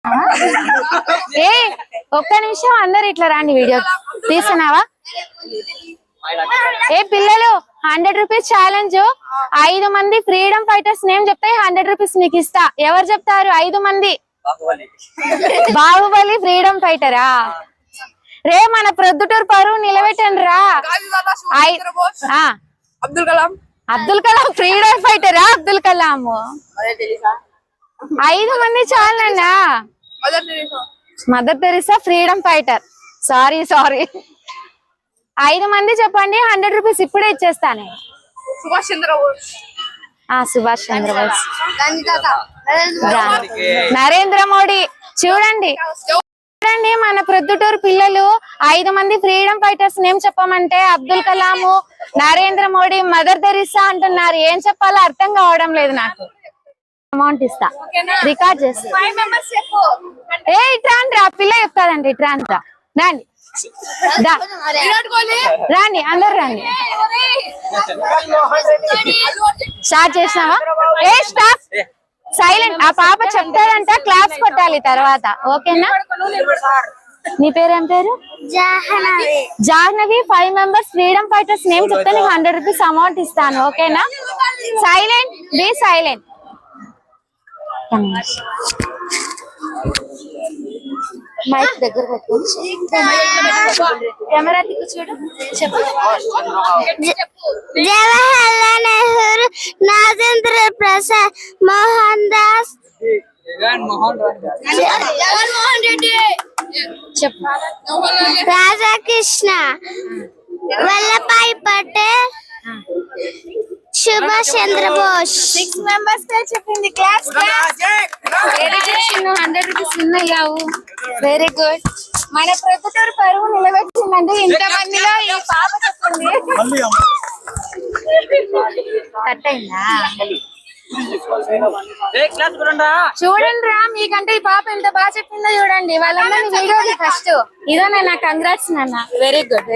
ఏ ఒక్క నిమిషం అందరు ఇట్లా రాండి, వీడియో తీస్తున్నావా? ఏ పిల్లలు 100 రూపీస్ ఛాలెంజ్, 5 మంది ఫ్రీడమ్ ఫైటర్స్ నేమ్ చెప్తే 100 రూపీస్ మీకు ఇస్తా. ఎవరు చెప్తారు? 5 మంది. బాహుబలి ఫ్రీడమ్ ఫైటరా? రే మన ప్రొద్దుటూరు పరువు నిలబెట్టండి రా. అబ్దుల్ కలాం ఫ్రీడమ్ ఫైటరా? అబ్దుల్ కలాం 5 మంది చాలన్నా. Mother Teresa freedom fighter. Sorry 5 మంది చెప్పండి, 100 రూపీస్ ఇప్పుడే ఇచ్చేస్తాను. సుభాష్ చంద్రబోస్, నరేంద్ర మోడీ. చూడండి మన ప్రొద్దుటూరు పిల్లలు 5 మంది ఫ్రీడమ్ ఫైటర్స్ నేమ్ చెప్పమంటే అబ్దుల్ కలాము, నరేంద్ర మోడీ, మదర్ తెరిసా అంటున్నారు. ఏం చెప్పాలో అర్థం కావడం లేదు నాకు. అమౌంట్ ఇస్తా, రికార్డ్ చేస్తా. ఏ ఇట్రాండి, ఆ పిల్ల చెప్తాదండి. ఇట్రాంతా రండి, రండి అందరు రండి. స్టార్ట్ చేసినావా? ఏ స్టాప్, సైలెంట్. ఆ పాప చెప్తాదంట, క్లాప్స్ కొట్టాలి తర్వాత, ఓకేనా? నీ పేరేం పేరు? Jahnavi. 5 members freedom fighters name చెప్తే నీకు 100 రూపీస్ అమౌంట్ ఇస్తాను, ఓకేనా? Silent, be silent. మైక్ దగ్గర పెట్టుకోండి, కెమెరా దిక్కు చూడు. చెప్పు. జవహర్లాల్ నెహ్రూ, రాజేంద్ర ప్రసాద్, మోహన్ దాస్, చెప్పు. రాధాకృష్ణ, వల్లభాయ్ పటేల్, సుభాష్ చంద్రబోస్. 6 మెంబర్స్ పేరు చెప్పింది. క్లాస్ 100 రూపీస్ ఉన్నాయావు. Very good. మన ప్రొద్దుటూరు పరువు నిలబెట్టిందంటే ఇంతమందిలో ఈ పాప చెప్పింది. కట్ అయిందా? చూడండి రా, మీకంటే ఈ పాప ఎంత బాగా చెప్పిందో చూడండి. వాళ్ళందరినీ వీడియో ఫస్ట్. ఇదో నా కంగ్రాట్స్ నాన్న. Very good.